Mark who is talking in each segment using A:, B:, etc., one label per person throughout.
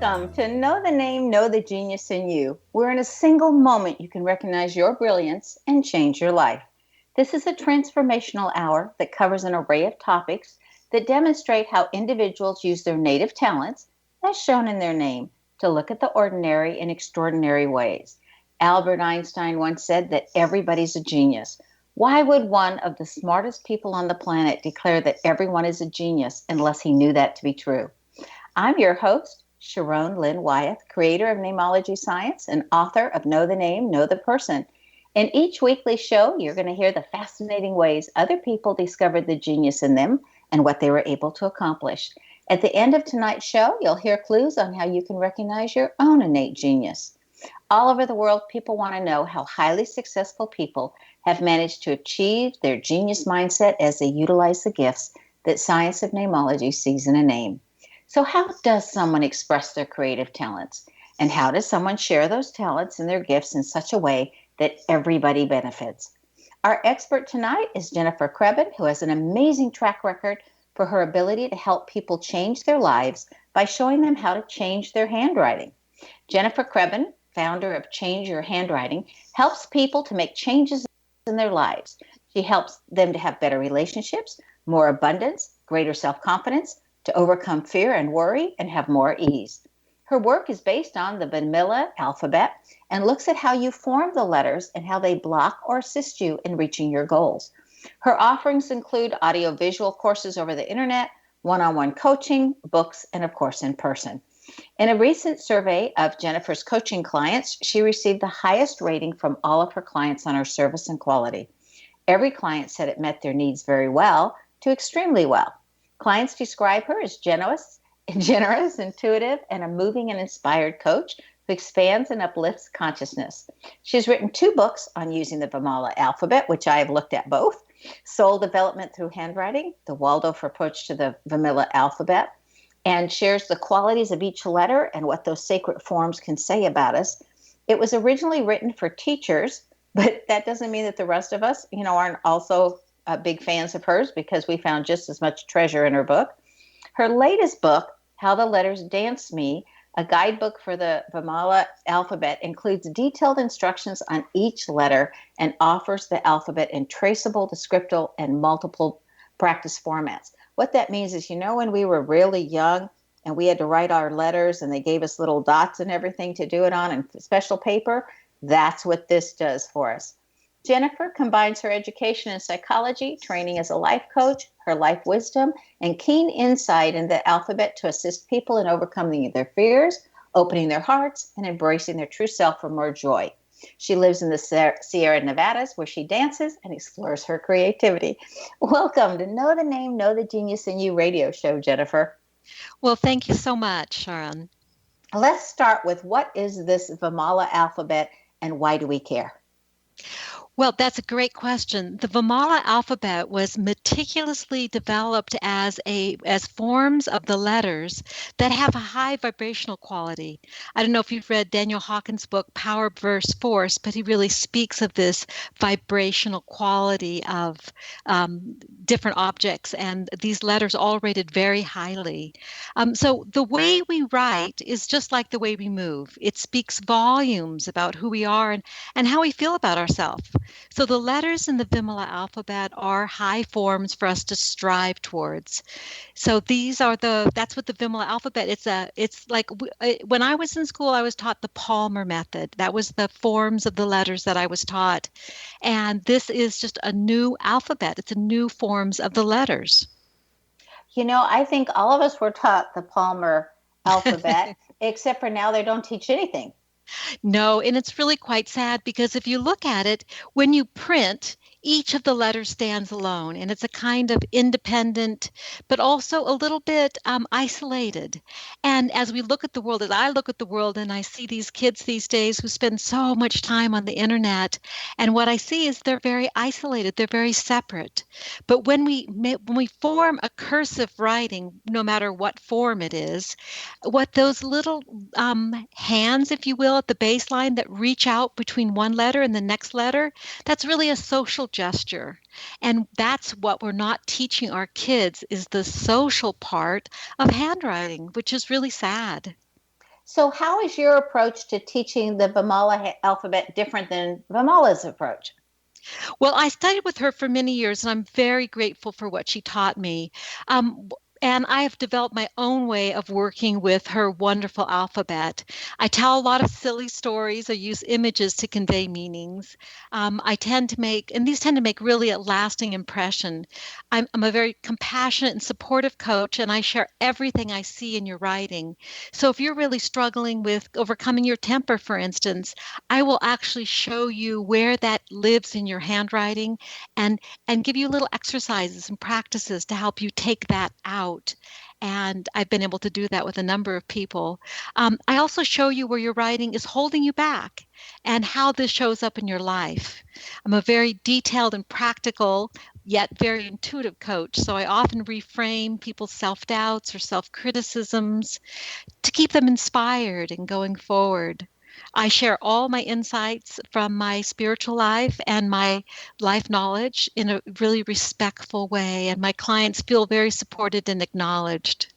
A: Welcome to Know the Name, Know the Genius in You, where in a single moment you can recognize your brilliance and change your life. This is a transformational hour that covers an array of topics that demonstrate how individuals use their native talents, as shown in their name, to look at the ordinary in extraordinary ways. Albert Einstein once said that everybody's a genius. Why would one of the smartest people on the planet declare that everyone is a genius unless he knew that to be true? I'm your host, Sharon Lynn Wyeth, creator of Namology Science and author of Know the Name, Know the Person. In each weekly show, you're going to hear the fascinating ways other people discovered the genius in them and what they were able to accomplish. At the end of tonight's show, you'll hear clues on how you can recognize your own innate genius. All over the world, people want to know how highly successful people have managed to achieve their genius mindset as they utilize the gifts that science of namology sees in a name. So how does someone express their creative talents? And how does someone share those talents and their gifts in such a way that everybody benefits? Our expert tonight is Jennifer Crebbin, who has an amazing track record for her ability to help people change their lives by showing them how to change their handwriting. Jennifer Crebbin, founder of Change Your Handwriting, helps people to make changes in their lives. She helps them to have better relationships, more abundance, greater self-confidence, to overcome fear and worry and have more ease. Her work is based on the Vimala Alphabet and looks at how you form the letters and how they block or assist you in reaching your goals. Her offerings include audio-visual courses over the internet, one-on-one coaching, books, and of course in person. In a recent survey of Jennifer's coaching clients, she received the highest rating from all of her clients on her service and quality. Every client said it met their needs very well to extremely well. Clients describe her as generous, intuitive, and a moving and inspired coach who expands and uplifts consciousness. She's written 2 books on using the Vimala Alphabet, which I have looked at both, Soul Development Through Handwriting, the Waldorf Approach to the Vimala Alphabet, and shares the qualities of each letter and what those sacred forms can say about us. It was originally written for teachers, but that doesn't mean that the rest of us, aren't also big fans of hers, because we found just as much treasure in her book. Her latest book, How the Letters Dance Me, a guidebook for the Vimala Alphabet, includes detailed instructions on each letter and offers the alphabet in traceable, descriptive, and multiple practice formats. What that means is, when we were really young and we had to write our letters and they gave us little dots and everything to do it on and special paper, that's what this does for us. Jennifer combines her education in psychology, training as a life coach, her life wisdom, and keen insight in the alphabet to assist people in overcoming their fears, opening their hearts, and embracing their true self for more joy. She lives in the Sierra Nevadas, where she dances and explores her creativity. Welcome to Know the Name, Know the Genius in You radio show, Jennifer.
B: Well, thank you so much, Sharon.
A: Let's start with, what is this Vimala Alphabet and why do we care?
B: Well, that's a great question. The Vimala alphabet was meticulously developed as forms of the letters that have a high vibrational quality. I don't know if you've read Daniel Hawkins' book, Power vs. Force, but he really speaks of this vibrational quality of different objects, and these letters all rated very highly. So the way we write is just like the way we move. It speaks volumes about who we are and how we feel about ourselves. So the letters in the Vimala alphabet are high forms for us to strive towards. So that's what the Vimala alphabet, it's like, when I was in school, I was taught the Palmer method. That was the forms of the letters that I was taught. And this is just a new alphabet. It's a new forms of the letters.
A: I think all of us were taught the Palmer alphabet, except for now they don't teach anything.
B: No, and it's really quite sad, because if you look at it, when you print, each of the letters stands alone, and it's a kind of independent, but also a little bit isolated. And as we look at the world, as I look at the world, and I see these kids these days who spend so much time on the internet, and what I see is they're very isolated, they're very separate. But when we form a cursive writing, no matter what form it is, what those little hands, if you will, at the baseline that reach out between one letter and the next letter, that's really a social gesture. And that's what we're not teaching our kids, is the social part of handwriting, which is really sad.
A: So how is your approach to teaching the Vimala alphabet different than Vimala's approach?
B: Well, I studied with her for many years, and I'm very grateful for what she taught me. Um, and I have developed my own way of working with her wonderful alphabet. I tell a lot of silly stories or use images to convey meanings. I tend to make, and these tend to make really a lasting impression. I'm a very compassionate and supportive coach, and I share everything I see in your writing. So if you're really struggling with overcoming your temper, for instance, I will actually show you where that lives in your handwriting and give you little exercises and practices to help you take that out. And I've been able to do that with a number of people. I also show you where your writing is holding you back and how this shows up in your life. I'm a very detailed and practical, yet very intuitive coach. So I often reframe people's self doubts or self criticisms to keep them inspired and going forward. I share all my insights from my spiritual life and my life knowledge in a really respectful way, and my clients feel very supported and acknowledged.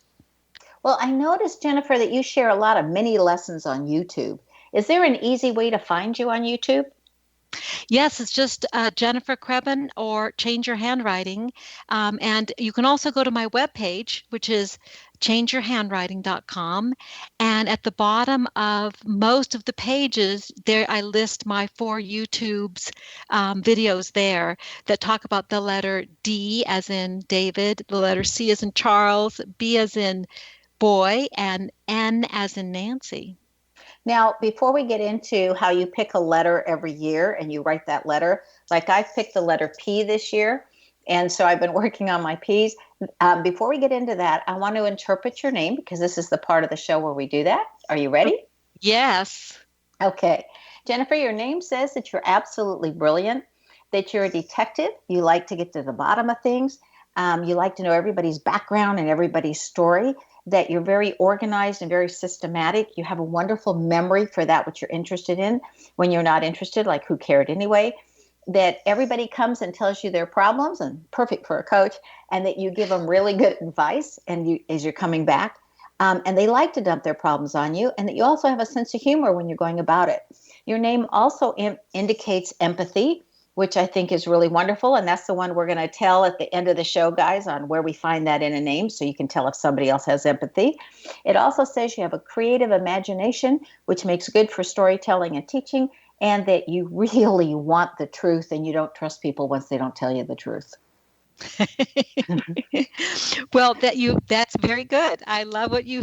A: Well, I noticed, Jennifer, that you share a lot of mini lessons on YouTube. Is there an easy way to find you on YouTube?
B: Yes, it's just Jennifer Crebbin or Change Your Handwriting. And you can also go to my webpage, which is changeyourhandwriting.com. And at the bottom of most of the pages, there I list my 4 YouTube's videos there that talk about the letter D as in David, the letter C as in Charles, B as in boy, and N as in Nancy.
A: Now, before we get into how you pick a letter every year and you write that letter, like I picked the letter P this year, and so I've been working on my P's. Before we get into that, I want to interpret your name because this is the part of the show where we do that. Are you ready?
B: Yes.
A: Okay. Jennifer, your name says that you're absolutely brilliant, that you're a detective. You like to get to the bottom of things. You like to know everybody's background and everybody's story, that you're very organized and very systematic. You have a wonderful memory for that which you're interested in. When you're not interested, like who cared anyway, that everybody comes and tells you their problems, and perfect for a coach, and that you give them really good advice and you as you're coming back. And they like to dump their problems on you, and that you also have a sense of humor when you're going about it. Your name also indicates empathy, which I think is really wonderful. And that's the one we're going to tell at the end of the show, guys, on where we find that in a name so you can tell if somebody else has empathy. It also says you have a creative imagination, which makes good for storytelling and teaching, and that you really want the truth and you don't trust people once they don't tell you the truth.
B: Well, that's very good. I love what you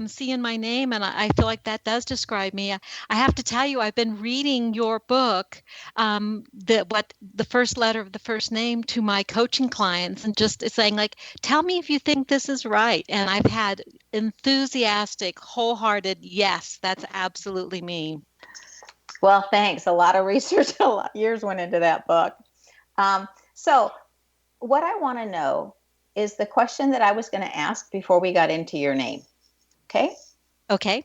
B: see in my name, and I feel like that does describe me. I have to tell you, I've been reading your book, the first letter of the first name to my coaching clients, and just saying like, tell me if you think this is right. And I've had enthusiastic, wholehearted, yes, that's absolutely me.
A: Well, thanks. A lot of research, a lot years went into that book. So what I want to know is the question that I was going to ask before we got into your name. Okay?
B: Okay.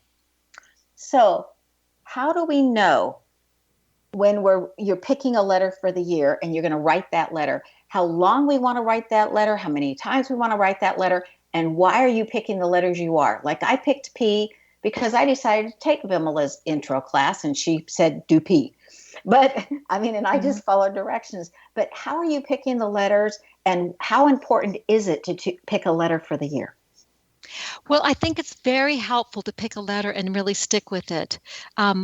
A: So how do we know when you're picking a letter for the year and you're going to write that letter, how long we want to write that letter, how many times we want to write that letter, and why are you picking the letters you are? Like I picked P because I decided to take Vimala's intro class and she said do P. But I mean, and I just followed directions. But how are you picking the letters, and how important is it to pick a letter for the year?
B: Well, I think it's very helpful to pick a letter and really stick with it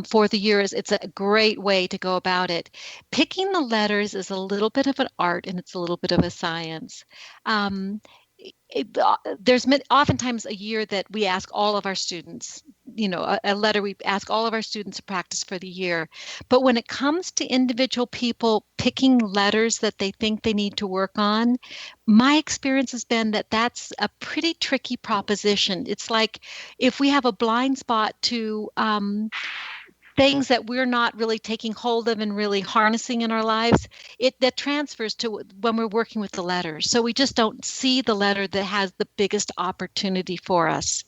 B: for the years. It's a great way to go about it. Picking the letters is a little bit of an art and it's a little bit of a science. Um, there's oftentimes a year that we ask all of our students, a letter we ask all of our students to practice for the year. But when it comes to individual people picking letters that they think they need to work on, my experience has been that that's a pretty tricky proposition. It's like if we have a blind spot to things that we're not really taking hold of and really harnessing in our lives, that transfers to when we're working with the letters. So we just don't see the letter that has the biggest opportunity for us.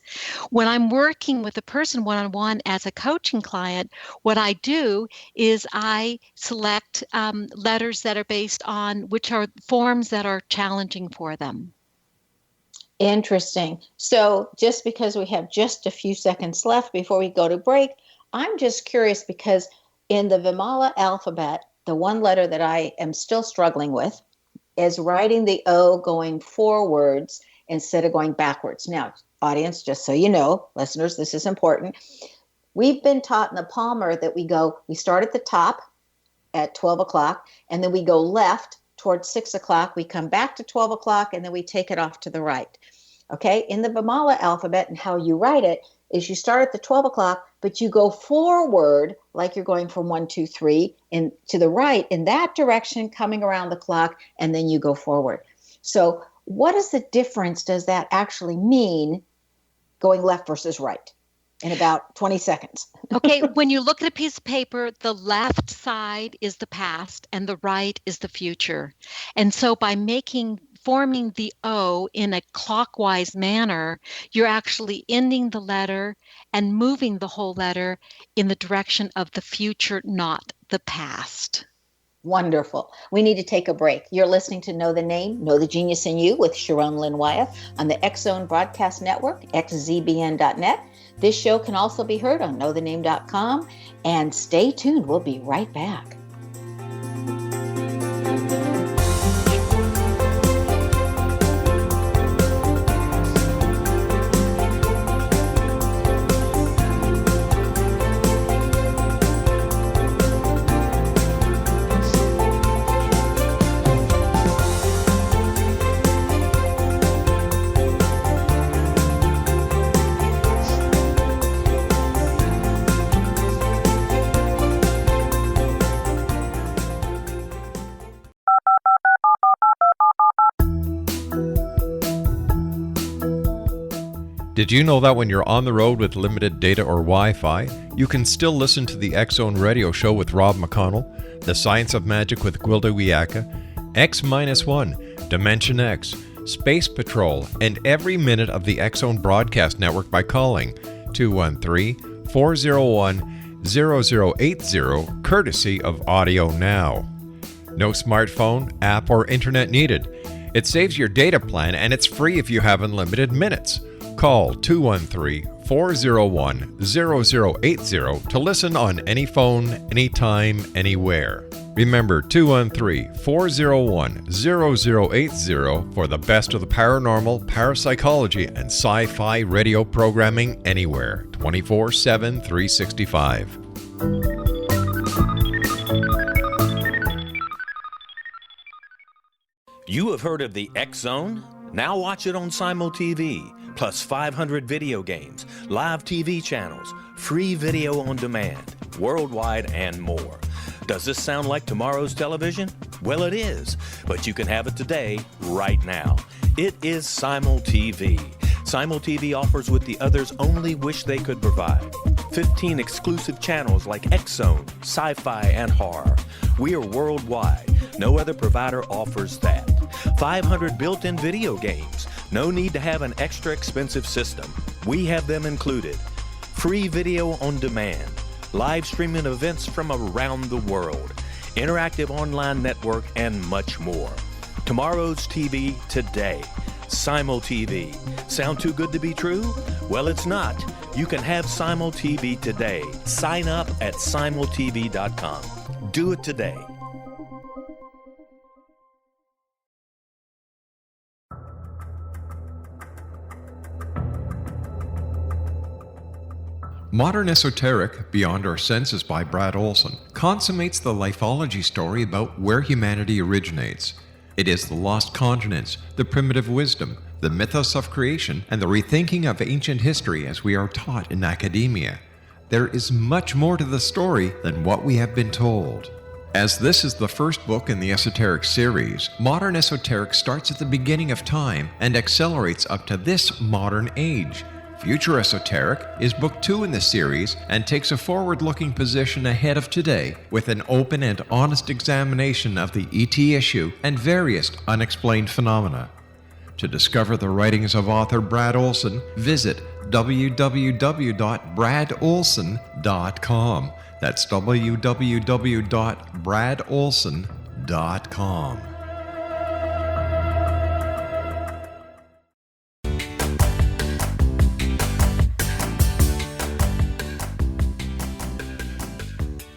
B: When I'm working with a person one-on-one as a coaching client, what I do is I select letters that are based on which are forms that are challenging for them.
A: Interesting. So just because we have just a few seconds left before we go to break, I'm just curious because in the Vimala alphabet, the one letter that I am still struggling with is writing the O going forwards instead of going backwards. Now, audience, just so you know, listeners, this is important. We've been taught in the Palmer that we start at the top at 12 o'clock, and then we go left towards 6 o'clock. We come back to 12 o'clock, and then we take it off to the right. Okay, in the Vimala alphabet and how you write it is you start at the 12 o'clock, but you go forward like you're going from 1, 2, 3 and to the right in that direction, coming around the clock, and then you go forward. So what is the difference does that actually mean going left versus right in about 20 seconds?
B: Okay, when you look at a piece of paper, the left side is the past and the right is the future. And so by forming the O in a clockwise manner, you're actually ending the letter and moving the whole letter in the direction of the future, not the past.
A: Wonderful. We need to take a break. You're listening to Know the Name, Know the Genius in You with Sharon Lynn Wyeth on the X-Zone Broadcast Network, xzbn.net. This show can also be heard on knowthename.com. And stay tuned. We'll be right back.
C: Did you know that when you're on the road with limited data or Wi-Fi, you can still listen to the X-Zone Radio Show with Rob McConnell, The Science of Magic with Gwilda Wiyaka, X-1, Dimension X, Space Patrol, and every minute of the X-Zone Broadcast Network by calling 213-401-0080, courtesy of Audio Now. No smartphone, app, or internet needed. It saves your data plan and it's free if you have unlimited minutes. Call 213-401-0080 to listen on any phone, anytime, anywhere. Remember 213-401-0080 for the best of the paranormal, parapsychology, and sci-fi radio programming anywhere, 24/7, 365.
D: You have heard of the X-Zone? Now watch it on Simul TV. Plus 500 video games, live TV channels, free video on demand, worldwide, and more. Does this sound like tomorrow's television? Well, it is, but you can have it today, right now. It is Simul TV. Simul TV offers what the others only wish they could provide. 15 exclusive channels like X-Zone, Sci-Fi, and Horror. We are worldwide. No other provider offers that. 500 built-in video games. No need to have an extra expensive system. We have them included. Free video on demand. Live streaming events from around the world. Interactive online network and much more. Tomorrow's TV today. Simul TV. Sound too good to be true? Well, it's not. You can have Simul TV today. Sign up at simultv.com. Do it today.
C: Modern Esoteric, Beyond Our Senses by Brad Olson, consummates the lifeology story about where humanity originates. It is the lost continents, the primitive wisdom, the mythos of creation, and the rethinking of ancient history as we are taught in academia. There is much more to the story than what we have been told. As this is the first book in the Esoteric series, Modern Esoteric starts at the beginning of time and accelerates up to this modern age. Future Esoteric is book 2 in the series and takes a forward-looking position ahead of today with an open and honest examination of the ET issue and various unexplained phenomena. To discover the writings of author Brad Olson, visit www.bradolson.com. That's www.bradolson.com.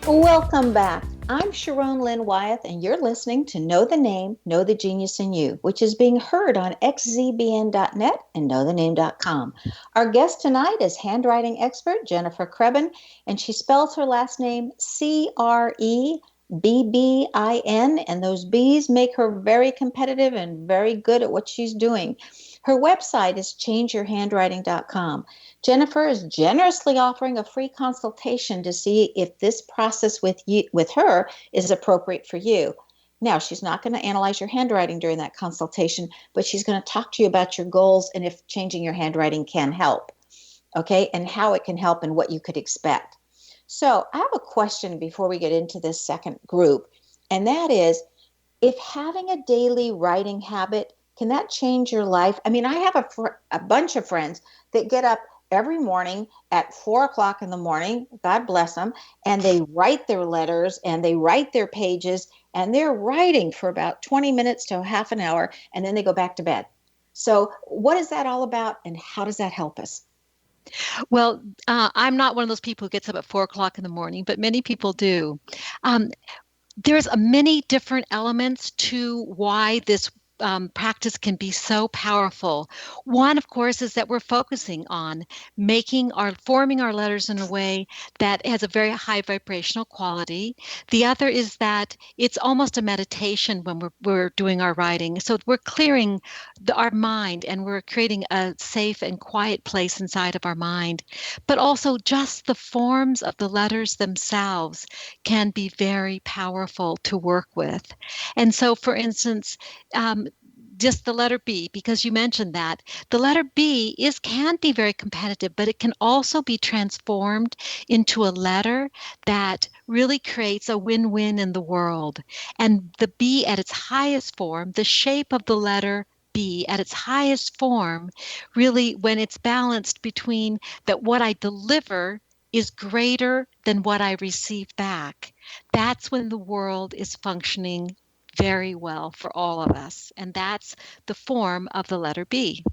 A: Welcome back. I'm Sharon Lynn Wyeth, and you're listening to Know the Name, Know the Genius in You, which is being heard on xzbn.net and knowthename.com. Our guest tonight is handwriting expert Jennifer Crebbin, and she spells her last name Crebbin, and those B's make her very competitive and very good at what she's doing. Her website is changeyourhandwriting.com. Jennifer is generously offering a free consultation to see if this process with her is appropriate for you. Now, she's not going to analyze your handwriting during that consultation, but she's going to talk to you about your goals and if changing your handwriting can help, okay, and how it can help and what you could expect. So I have a question before we get into this second group, and that is, if having a daily writing habit, can that change your life? I mean, I have a bunch of friends that get up every morning at 4 o'clock in the morning, God bless them, and they write their letters and they write their pages, and they're writing for about 20 minutes to half an hour, and then they go back to bed. So what is that all about, and how does that help us?
B: Well, I'm not one of those people who gets up at 4 o'clock in the morning, but many people do. Um, there's many different elements to why this practice can be so powerful. One, of course, is that we're focusing on forming our letters in a way that has a very high vibrational quality. The other is that it's almost a meditation when we're doing our writing. So we're clearing our mind, and we're creating a safe and quiet place inside of our mind. But also just the forms of the letters themselves can be very powerful to work with. And so, for instance, just the letter B, because you mentioned that the letter B can be very competitive, but it can also be transformed into a letter that really creates a win-win in the world. And the B at its highest form, the shape of the letter B at its highest form, really, when it's balanced between that what I deliver is greater than what I receive back, that's when the world is functioning very well for all of us. And that's the form of the letter B.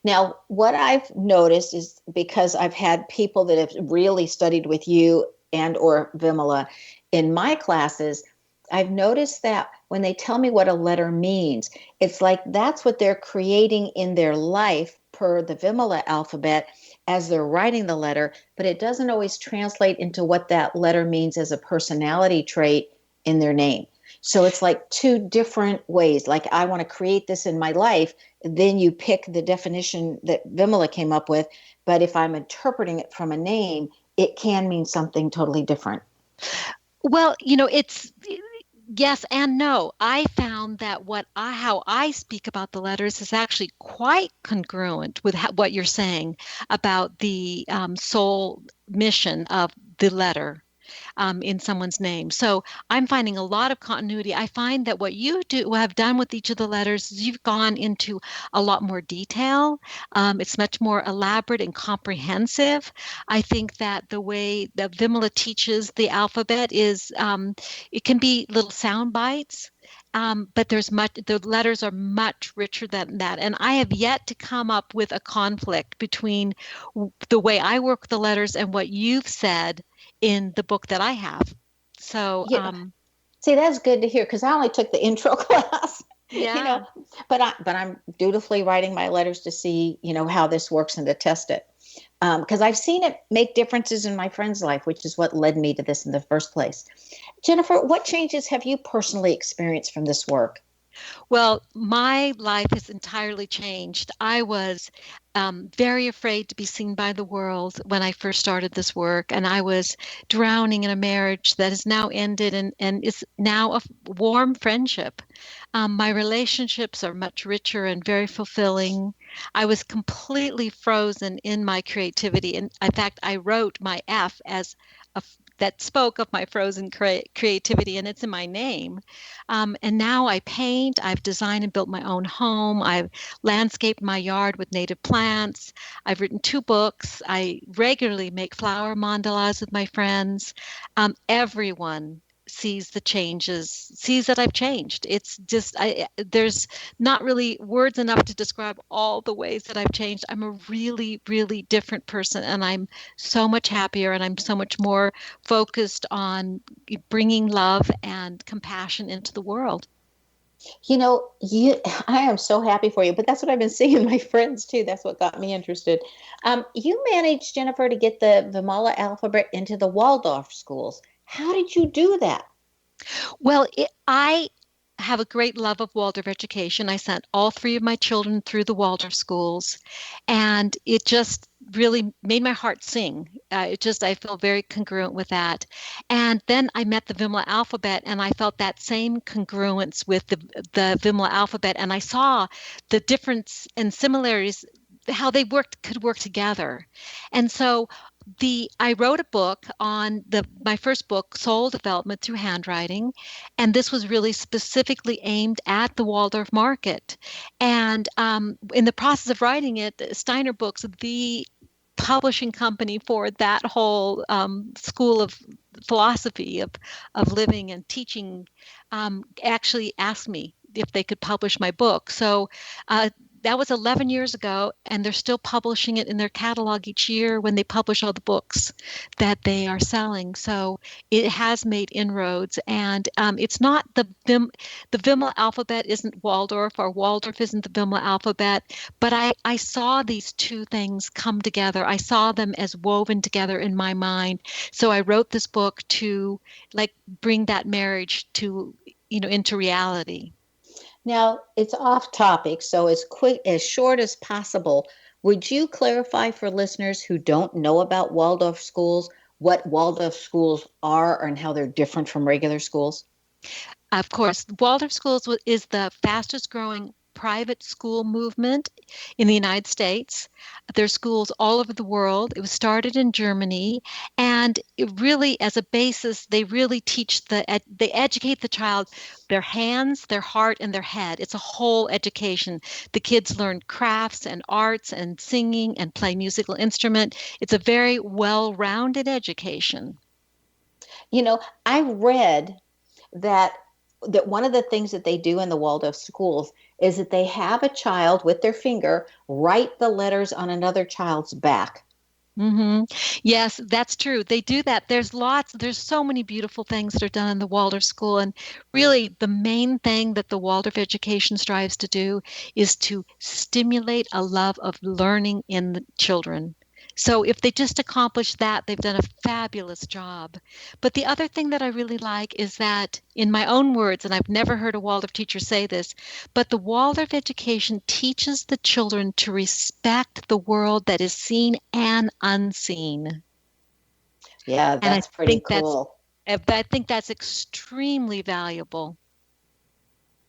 A: Now, what I've noticed is, because I've had people that have really studied with you and or Vimala in my classes, I've noticed that when they tell me what a letter means, it's like that's what they're creating in their life per the Vimala alphabet as they're writing the letter, but it doesn't always translate into what that letter means as a personality trait in their name. So it's like two different ways. Like, I want to create this in my life. Then you pick the definition that Vimala came up with. But if I'm interpreting it from a name, it can mean something totally different.
B: Well, it's yes and no. I found that how I speak about the letters is actually quite congruent with what you're saying about the soul mission of the letter. In someone's name. So I'm finding a lot of continuity. I find that what you have done with each of the letters is you've gone into a lot more detail. It's much more elaborate and comprehensive. I think that the way that Vimala teaches the alphabet is it can be little sound bites. But the letters are much richer than that. And I have yet to come up with a conflict between the way I work the letters and what you've said in the book that I have. So,
A: see, that's good to hear, because I only took the intro class.
B: Yeah.
A: But I'm dutifully writing my letters to see, how this works and to test it. Because I've seen it make differences in my friend's life, which is what led me to this in the first place. Jennifer, what changes have you personally experienced from this work?
B: Well, my life has entirely changed. I was very afraid to be seen by the world when I first started this work, and I was drowning in a marriage that has now ended and is now a warm friendship. My relationships are much richer and very fulfilling. I was completely frozen in my creativity. And in fact, I wrote my F as that spoke of my frozen creativity, and it's in my name. And now I paint, I've designed and built my own home, I've landscaped my yard with native plants, I've written 2 books, I regularly make flower mandalas with my friends. Everyone sees the changes, sees that I've changed. It's just, there's not really words enough to describe all the ways that I've changed. I'm a really, really different person, and I'm so much happier, and I'm so much more focused on bringing love and compassion into the world.
A: I am so happy for you, but that's what I've been seeing in my friends too. That's what got me interested. You managed, Jennifer, to get the Vimala alphabet into the Waldorf schools. How did you do that?
B: Well, I have a great love of Waldorf education. I sent all three of my children through the Waldorf schools, and it just really made my heart sing. I feel very congruent with that. And then I met the Vimala alphabet, and I felt that same congruence with the Vimala alphabet, and I saw the difference and similarities, how they could work together. And so I wrote a book on my first book, Soul Development Through Handwriting, and this was really specifically aimed at the Waldorf market. And in the process of writing it, Steiner Books, the publishing company for that whole school of philosophy of living and teaching, actually asked me if they could publish my book. So that was 11 years ago, and they're still publishing it in their catalog each year when they publish all the books that they are selling. So it has made inroads, and it's not the Vimala alphabet isn't Waldorf, or Waldorf isn't the Vimala alphabet, but I saw these two things come together. I saw them as woven together in my mind. So I wrote this book to bring that marriage to, into reality.
A: Now, it's off topic, so as short as possible, would you clarify for listeners who don't know about Waldorf schools what Waldorf schools are and how they're different from regular schools?
B: Of course, Waldorf schools is the fastest growing private school movement in the United States. There's schools all over the world. It was started in Germany, and it really, as a basis, they really teach they educate the child, their hands, their heart, and their head. It's a whole education. The kids learn crafts and arts and singing and play musical instrument. It's a very well-rounded education.
A: I read that one of the things that they do in the Waldorf schools is that they have a child with their finger write the letters on another child's back.
B: Mm-hmm. Yes, that's true. They do that. There's so many beautiful things that are done in the Waldorf school. And really, the main thing that the Waldorf education strives to do is to stimulate a love of learning in the children. So if they just accomplish that, they've done a fabulous job. But the other thing that I really like is that, in my own words, and I've never heard a Waldorf teacher say this, but the Waldorf education teaches the children to respect the world that is seen and unseen.
A: Yeah, that's pretty cool.
B: I think that's extremely valuable.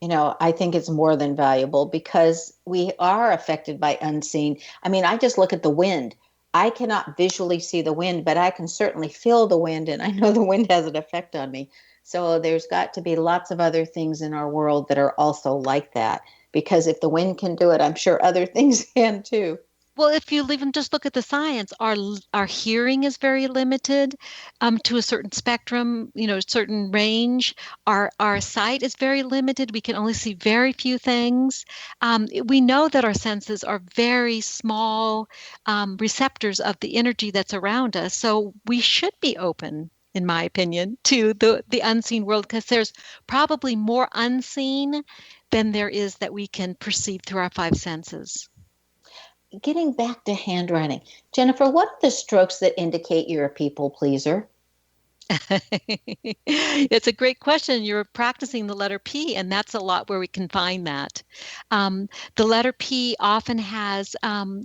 A: I think it's more than valuable because we are affected by unseen. I mean, I just look at the wind. I cannot visually see the wind, but I can certainly feel the wind, and I know the wind has an effect on me. So there's got to be lots of other things in our world that are also like that, because if the wind can do it, I'm sure other things can too.
B: Well, if you even just look at the science, our hearing is very limited to a certain spectrum, certain range. Our sight is very limited. We can only see very few things. We know that our senses are very small receptors of the energy that's around us. So we should be open, in my opinion, to the unseen world, because there's probably more unseen than there is that we can perceive through our five senses.
A: Getting back to handwriting, Jennifer, what are the strokes that indicate you're a people pleaser?
B: It's a great question. You're practicing the letter P, and that's a lot where we can find that. The letter P often has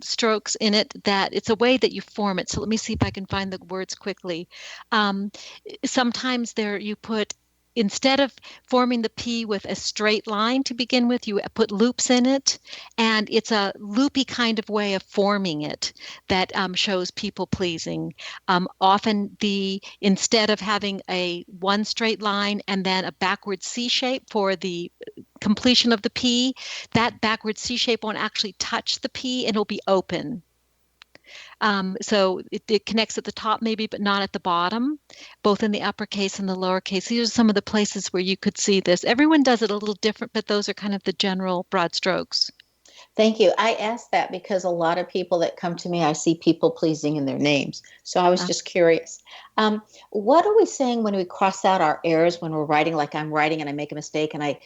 B: strokes in it that it's a way that you form it. So let me see if I can find the words quickly. Sometimes you put, instead of forming the P with a straight line to begin with, you put loops in it, and it's a loopy kind of way of forming it that shows people pleasing. Often instead of having one straight line and then a backward C shape for the completion of the P, that backward C shape won't actually touch the P, and it'll be open. So it connects at the top maybe, but not at the bottom, both in the uppercase and the lowercase. These are some of the places where you could see this. Everyone does it a little different, but those are kind of the general broad strokes.
A: Thank you. I asked that because a lot of people that come to me, I see people pleasing in their names. So I was just curious. What are we saying when we cross out our errors when we're writing? Like I'm writing and I make a mistake, and I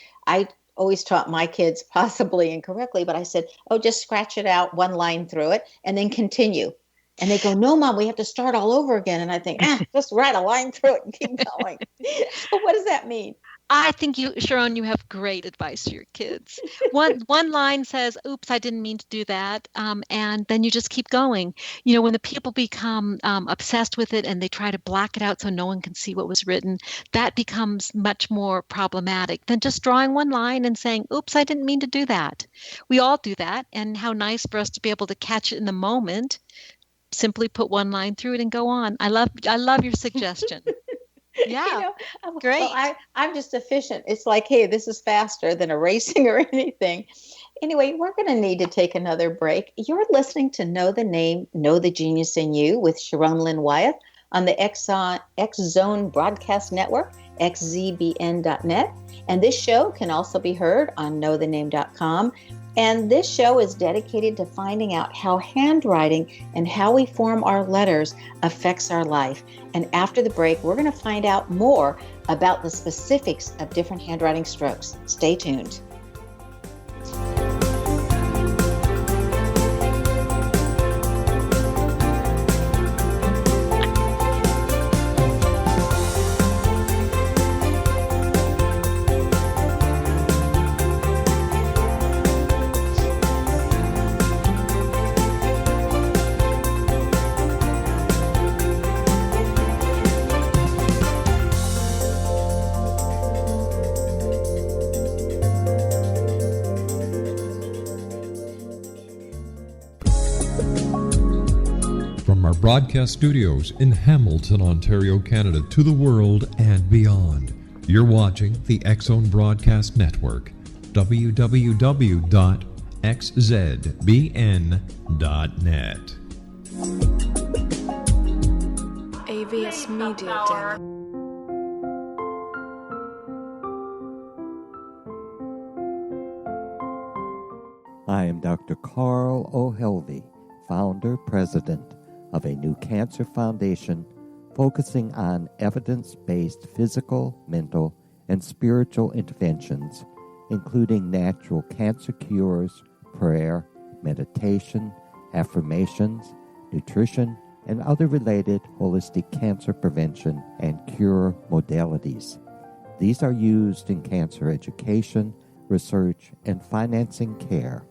A: always taught my kids, possibly incorrectly, but I said, oh, just scratch it out, one line through it, and then continue. And they go, no, Mom, we have to start all over again. And I think, just write a line through it and keep going. So what does that mean?
B: I think Sharon, you have great advice for your kids. One line says, oops, I didn't mean to do that. And then you just keep going. When the people become obsessed with it and they try to black it out so no one can see what was written, that becomes much more problematic than just drawing one line and saying, oops, I didn't mean to do that. We all do that. And how nice for us to be able to catch it in the moment. Simply put one line through it and go on. I love your suggestion. Yeah, great.
A: Well, I'm just efficient. It's like, hey, this is faster than erasing or anything. Anyway, we're going to need to take another break. You're listening to Know the Name, Know the Genius in You with Sharon Lynn Wyeth on the X Zone Broadcast Network, xzbn.net. And this show can also be heard on knowthename.com. And this show is dedicated to finding out how handwriting and how we form our letters affects our life. And after the break, we're going to find out more about the specifics of different handwriting strokes. Stay tuned.
C: Broadcast studios in Hamilton, Ontario, Canada, to the world and beyond. You're watching the X Zone Broadcast Network, www.xzbn.net.
E: AVS Media Den.
F: I am Dr. Carl O'Helvey, founder, president of a new cancer foundation focusing on evidence-based physical, mental, and spiritual interventions, including natural cancer cures, prayer, meditation, affirmations, nutrition, and other related holistic cancer prevention and cure modalities. These are used in cancer education, research, and financing care.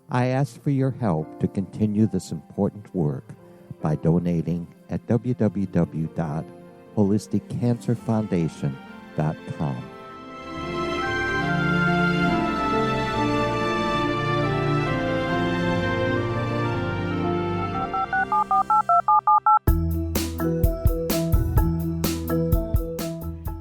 F: I ask for your help to continue this important work by donating at www.holisticcancerfoundation.com.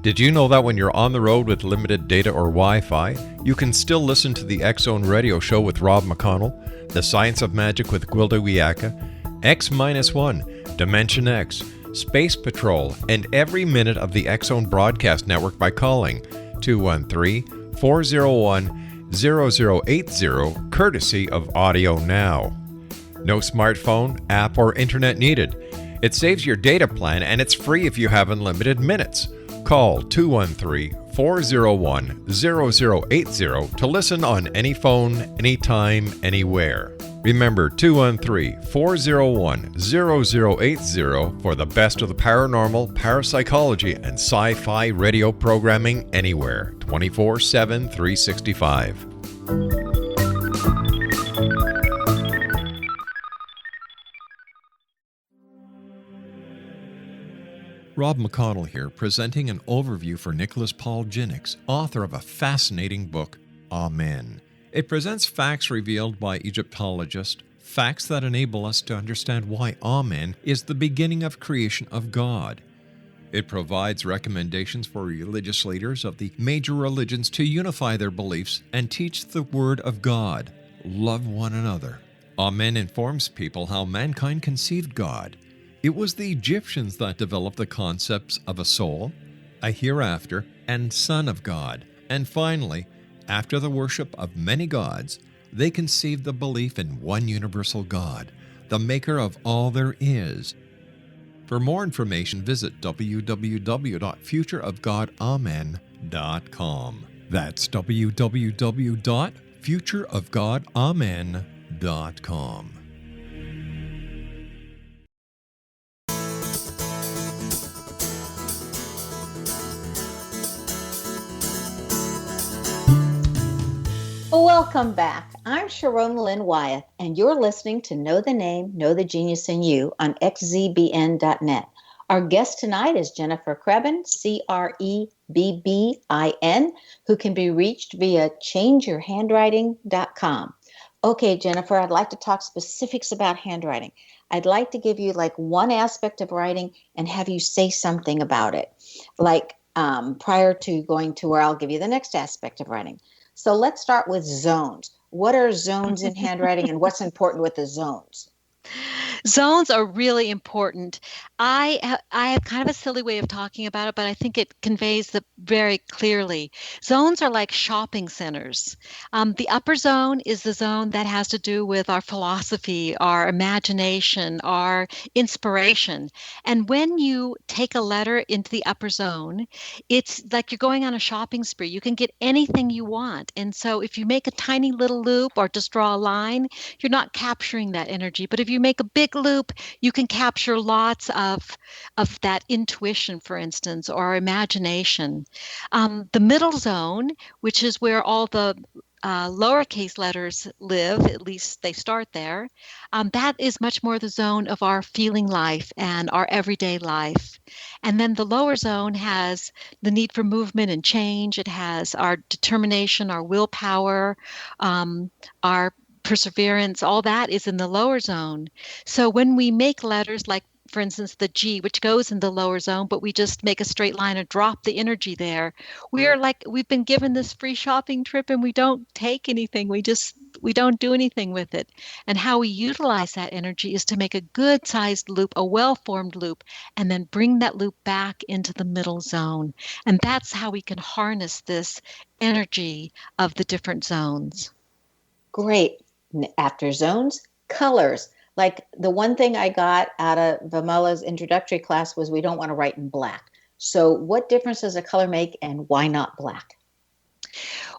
C: Did you know that when you're on the road with limited data or Wi-Fi, you can still listen to the X Zone Radio Show with Rob McConnell, The Science of Magic with Gwilda Wiyaka, X-1, Dimension X, Space Patrol, and every minute of the X Zone Broadcast Network by calling 213-401-0080, courtesy of Audio Now. No smartphone, app, or internet needed. It saves your data plan and it's free if you have unlimited minutes. Call 213-401-0080 to listen on any phone, anytime, anywhere. Remember 213-401-0080 for the best of the paranormal, parapsychology, and sci-fi radio programming anywhere, 24/7, 365. Rob McConnell here, presenting an overview for Nicholas Paul Jennings, author of a fascinating book, Amen. It presents facts revealed by Egyptologists, facts that enable us to understand why Amen is the beginning of creation of God. It provides recommendations for religious leaders of the major religions to unify their beliefs and teach the Word of God. Love one another. Amen informs people how mankind conceived God. It was the Egyptians that developed the concepts of a soul, a hereafter, and Son of God. And finally, after the worship of many gods, they conceived the belief in one universal God, the maker of all there is. For more information, visit www.futureofgodamen.com. That's www.futureofgodamen.com.
A: Welcome back. I'm Sharon Lynn Wyeth, and you're listening to Know the Name, Know the Genius in You on xzbn.net. Our guest tonight is Jennifer Crebbin, Crebbin, who can be reached via changeyourhandwriting.com. Okay, Jennifer, I'd like to talk specifics about handwriting. I'd like to give you like one aspect of writing and have you say something about it, like prior to going to where I'll give you the next aspect of writing. So let's start with zones. What are zones in handwriting and what's important with the zones?
B: Zones are really important. I have kind of a silly way of talking about it, but I think it conveys it very clearly. Zones are like shopping centers. The upper zone is the zone that has to do with our philosophy, our imagination, our inspiration. And when you take a letter into the upper zone, it's like you're going on a shopping spree. You can get anything you want. And so if you make a tiny little loop or just draw a line, you're not capturing that energy. But if you make a big loop, you can capture lots of that intuition, for instance, or imagination. The middle zone, which is where all the lowercase letters live, at least they start there, that is much more the zone of our feeling life and our everyday life. And then the lower zone has the need for movement and change. It has our determination, our willpower, our perseverance, all that is in the lower zone. So when we make letters like, for instance, the G, which goes in the lower zone, but we just make a straight line and drop the energy there, we are like, we've been given this free shopping trip and we don't take anything. We don't do anything with it. And how we utilize that energy is to make a good sized loop, a well-formed loop, and then bring that loop back into the middle zone. And that's how we can harness this energy of the different zones.
A: Great. After zones, colors. Like the one thing I got out of Vimala's introductory class was we don't want to write in black. So what difference does a color make and why not black?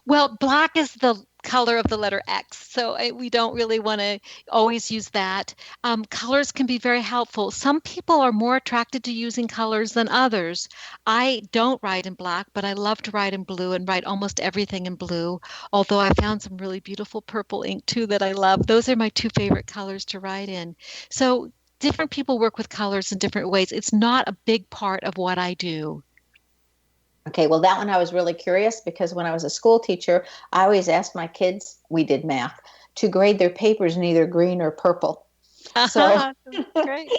B: Well, black is the color of the letter X, so we don't really want to always use that. Colors can be very helpful. Some people are more attracted to using colors than others. I don't write in black, but I love to write in blue and write almost everything in blue, although I found some really beautiful purple ink too that I love. Those are my two favorite colors to write in. So different people work with colors in different ways. It's not a big part of what I do.
A: Okay, well, that one I was really curious because when I was a school teacher, I always asked my kids, we did math, to grade their papers in either green or purple. So,
B: Great.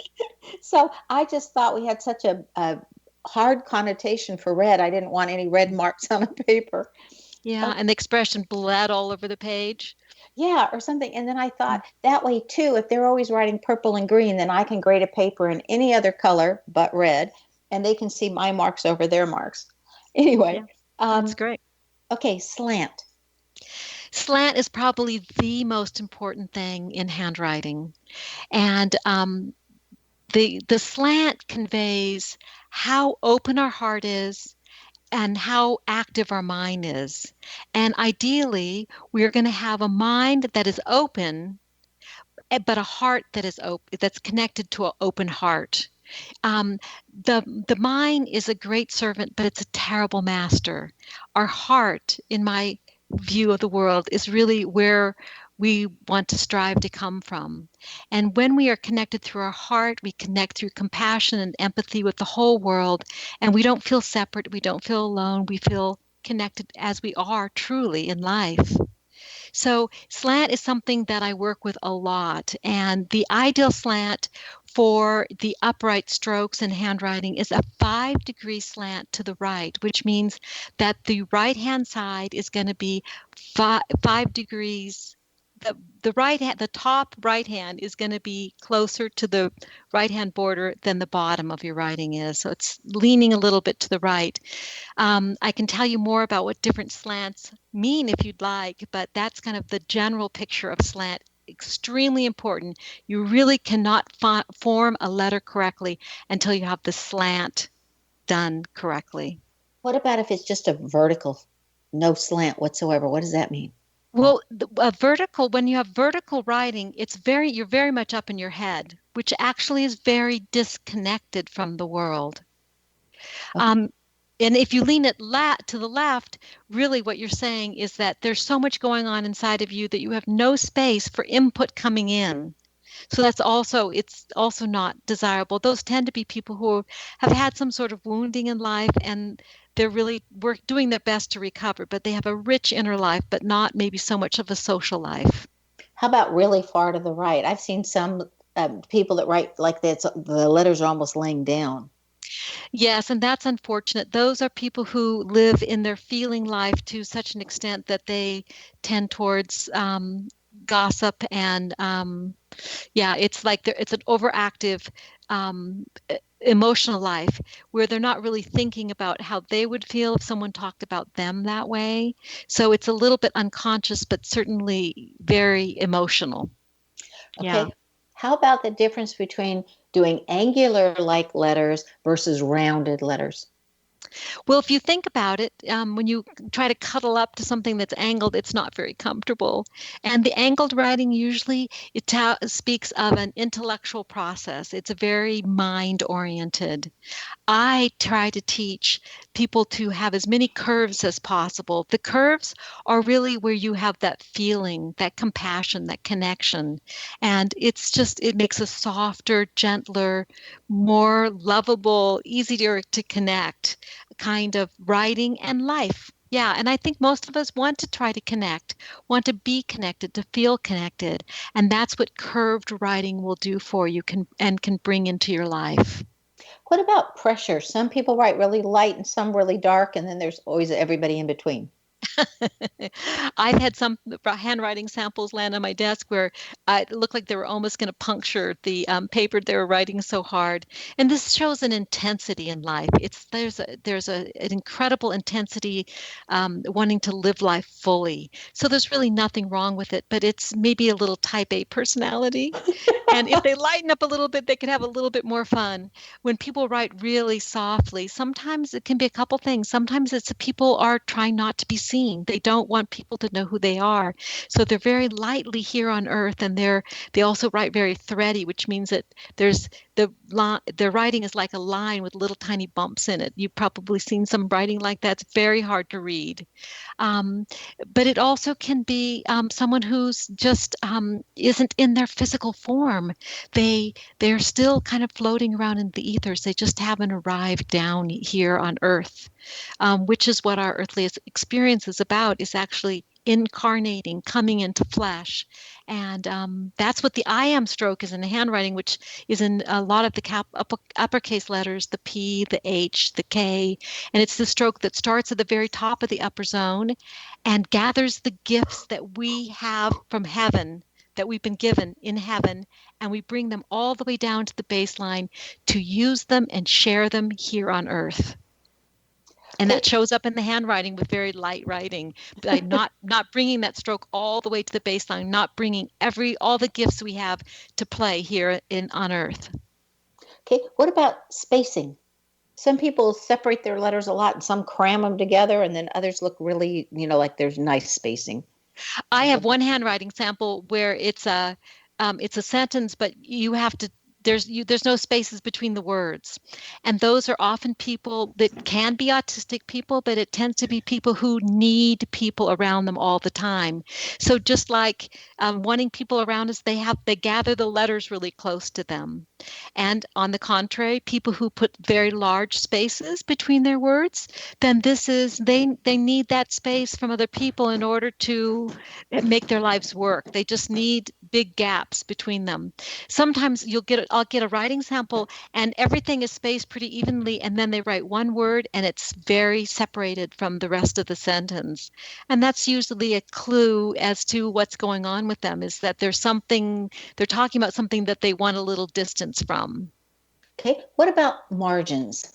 A: so I just thought we had such a hard connotation for red. I didn't want any red marks on a paper.
B: Yeah, and the expression bled all over the page.
A: Yeah, or something. And then I thought that way too, if they're always writing purple and green, then I can grade a paper in any other color but red, and they can see my marks over their marks. Anyway,
B: that's great.
A: Okay, slant.
B: Slant is probably the most important thing in handwriting. And the slant conveys how open our heart is and how active our mind is. And ideally, we're going to have a mind that is open, but a heart that is open, that's connected to an open heart. The mind is a great servant, but it's a terrible master. Our heart, in my view of the world, is really where we want to strive to come from. And when we are connected through our heart, we connect through compassion and empathy with the whole world, and we don't feel separate, we don't feel alone, we feel connected as we are truly in life. So slant is something that I work with a lot. And the ideal slant for the upright strokes in handwriting is a 5-degree slant to the right, which means that the right-hand side is going to be five degrees the top right hand is going to be closer to the right hand border than the bottom of your writing is. So it's leaning a little bit to the right. I can tell you more about what different slants mean if you'd like, but that's kind of the general picture of slant. Extremely important. You really cannot form a letter correctly until you have the slant done correctly.
A: What about if it's just a vertical, no slant whatsoever? What does that mean?
B: Well, when you have vertical writing, you're very much up in your head, which actually is very disconnected from the world.
A: Okay.
B: And if you lean it to the left, really what you're saying is that there's so much going on inside of you that you have no space for input coming in. So it's also not desirable. Those tend to be people who have had some sort of wounding in life, and they're really doing their best to recover, but they have a rich inner life, but not maybe so much of a social life.
A: How about really far to the right? I've seen some people that write like that, the letters are almost laying down.
B: Yes, and that's unfortunate. Those are people who live in their feeling life to such an extent that they tend towards gossip and it's like it's an overactive emotional life where they're not really thinking about how they would feel if someone talked about them that way. So it's a little bit unconscious, but certainly very emotional.
A: Okay.
B: Yeah.
A: How about the difference between doing angular-like letters versus rounded letters?
B: Well, if you think about it, when you try to cuddle up to something that's angled, it's not very comfortable. And the angled writing usually speaks of an intellectual process. It's a very mind-oriented. I try to teach people to have as many curves as possible. The curves are really where you have that feeling, that compassion, that connection. And it makes a softer, gentler, more lovable, easier to connect kind of writing and life. Yeah, and I think most of us want to try to connect, want to be connected, to feel connected. And that's what curved writing will do for you and can bring into your life.
A: What about pressure? Some people write really light and some really dark, and then there's always everybody in between.
B: I've had some handwriting samples land on my desk where it looked like they were almost going to puncture the paper they were writing so hard. And this shows an intensity in life. There's an incredible intensity wanting to live life fully. So there's really nothing wrong with it, but it's maybe a little type A personality. And if they lighten up a little bit, they can have a little bit more fun. When people write really softly, sometimes it can be a couple things. Sometimes it's people are trying not to be seen. They don't want people to know who they are. So they're very lightly here on earth, and they also write very thready, which means that their writing is like a line with little tiny bumps in it. You've probably seen some writing like that. It's very hard to read. But it also can be someone who's just isn't in their physical form. They're still kind of floating around in the ethers. They just haven't arrived down here on earth, which is what our earthly experience is about, is actually incarnating, coming into flesh. And that's what the I am stroke is in the handwriting, which is in a lot of the uppercase letters, the P, the H, the K. And it's the stroke that starts at the very top of the upper zone and gathers the gifts that we have from heaven, that we've been given in heaven, and we bring them all the way down to the baseline to use them and share them here on earth. And that shows up in the handwriting with very light writing, by not bringing that stroke all the way to the baseline, not bringing all the gifts we have to play here on earth.
A: Okay, what about spacing? Some people separate their letters a lot and some cram them together, and then others look really, like there's nice spacing.
B: I have one handwriting sample where it's a sentence, but you have to there's no spaces between the words. And those are often people that can be autistic people, but it tends to be people who need people around them all the time. So just like wanting people around us, they gather the letters really close to them. And on the contrary, people who put very large spaces between their words, then they need that space from other people in order to make their lives work. They just need big gaps between them. Sometimes I'll get a writing sample and everything is spaced pretty evenly, and then they write one word and it's very separated from the rest of the sentence. And that's usually a clue as to what's going on with them, is that there's something, they're talking about something that they want a little distance from.
A: Okay, what about margins?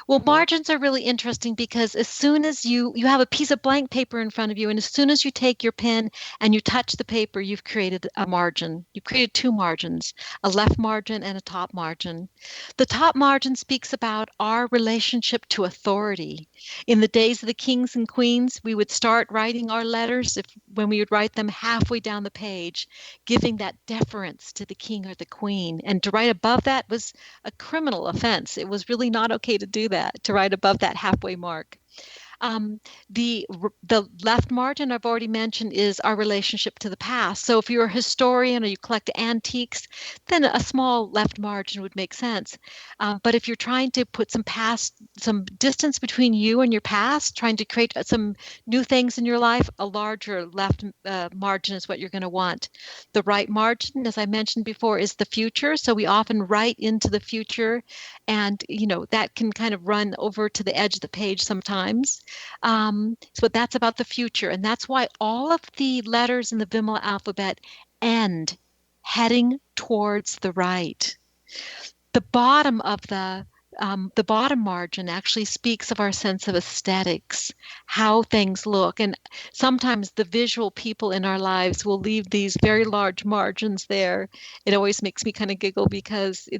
B: Well, margins are really interesting because as soon as you have a piece of blank paper in front of you, and as soon as you take your pen and you touch the paper, you've created a margin. You've created two margins, a left margin and a top margin. The top margin speaks about our relationship to authority. In the days of the kings and queens, we would start writing our letters when we would write them halfway down the page, giving that deference to the king or the queen. And to write above that was a criminal offense. It was really not okay to do that, to write above that halfway mark. The left margin I've already mentioned is our relationship to the past. So if you're a historian or you collect antiques, then a small left margin would make sense. But if you're trying to put some distance between you and your past, trying to create some new things in your life, a larger left margin is what you're going to want. The right margin, as I mentioned before, is the future. So we often write into the future, and that can kind of run over to the edge of the page sometimes. So that's about the future. And that's why all of the letters in the Vimala alphabet end heading towards the right. The bottom of the bottom margin actually speaks of our sense of aesthetics, how things look. And sometimes the visual people in our lives will leave these very large margins there. It always makes me kind of giggle because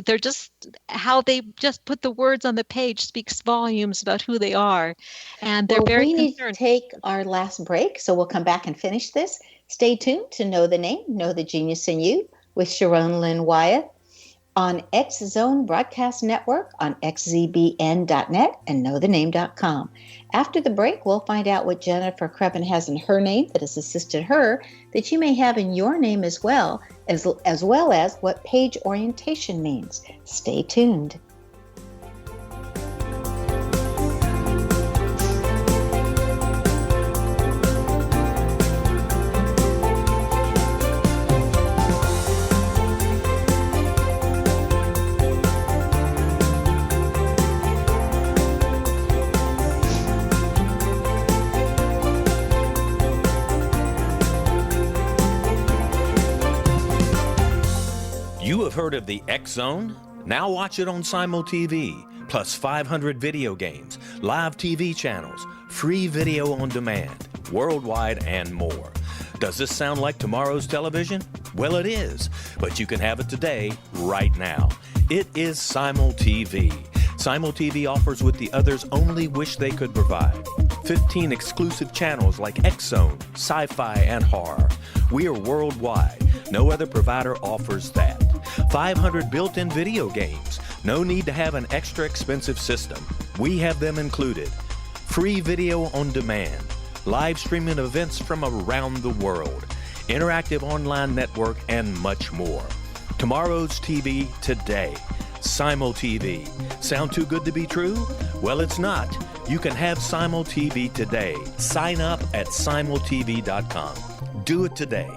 B: they're just how they just put the words on the page speaks volumes about who they are. And they're very concerned.
A: We need to take our last break, so we'll come back and finish this. Stay tuned to Know the Name, Know the Genius in You with Sharon Lynn Wyeth on X Zone Broadcast Network on xzbn.net and knowthename.com. After the break, we'll find out what Jennifer Crebbin has in her name that has assisted her that you may have in your name as well as what page orientation means. Stay tuned.
D: You have heard of the X Zone? Now watch it on Simul TV, plus 500 video games, live TV channels, free video on demand, worldwide, and more. Does this sound like tomorrow's television? Well, it is, but you can have it today, right now. It is Simul TV. Simul TV offers what the others only wish they could provide. 15 exclusive channels like X Zone, sci-fi, and horror. We are worldwide. No other provider offers that. 500 built-in video games. No need to have an extra expensive system. We have them included. Free video on demand. Live streaming events from around the world. Interactive online network, and much more. Tomorrow's TV today. Simul TV. Sound too good to be true? Well, it's not. You can have Simul TV today. Sign up at simultv.com. Do it today.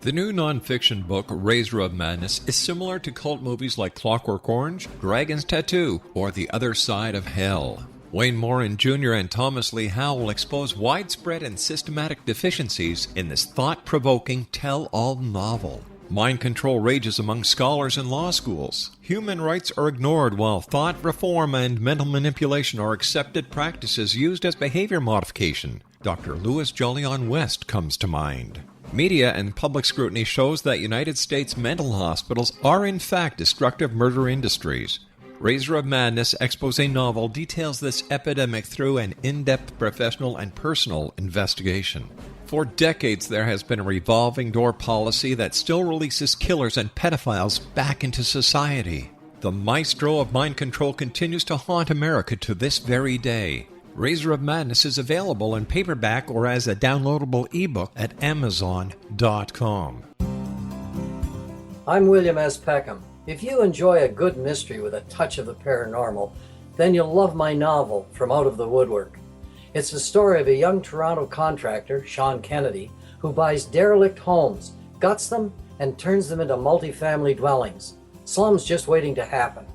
C: The new nonfiction book, Razor of Madness, is similar to cult movies like Clockwork Orange, Dragon's Tattoo, or The Other Side of Hell. Wayne Morin Jr. and Thomas Lee Howell expose widespread and systematic deficiencies in this thought-provoking tell-all novel. Mind control rages among scholars in law schools. Human rights are ignored while thought reform and mental manipulation are accepted practices used as behavior modification. Dr. Louis Jolyon West comes to mind. Media and public scrutiny shows that United States mental hospitals are in fact destructive murder industries. Razor of Madness expose novel details this epidemic through an in-depth professional and personal investigation. For decades, there has been a revolving door policy that still releases killers and pedophiles back into society. The maestro of mind control continues to haunt America to this very day. Razor of Madness is available in paperback or as a downloadable ebook at Amazon.com.
G: I'm William S. Peckham. If you enjoy a good mystery with a touch of the paranormal, then you'll love my novel, From Out of the Woodwork. It's the story of a young Toronto contractor, Sean Kennedy, who buys derelict homes, guts them, and turns them into multifamily dwellings. Slums just waiting to happen.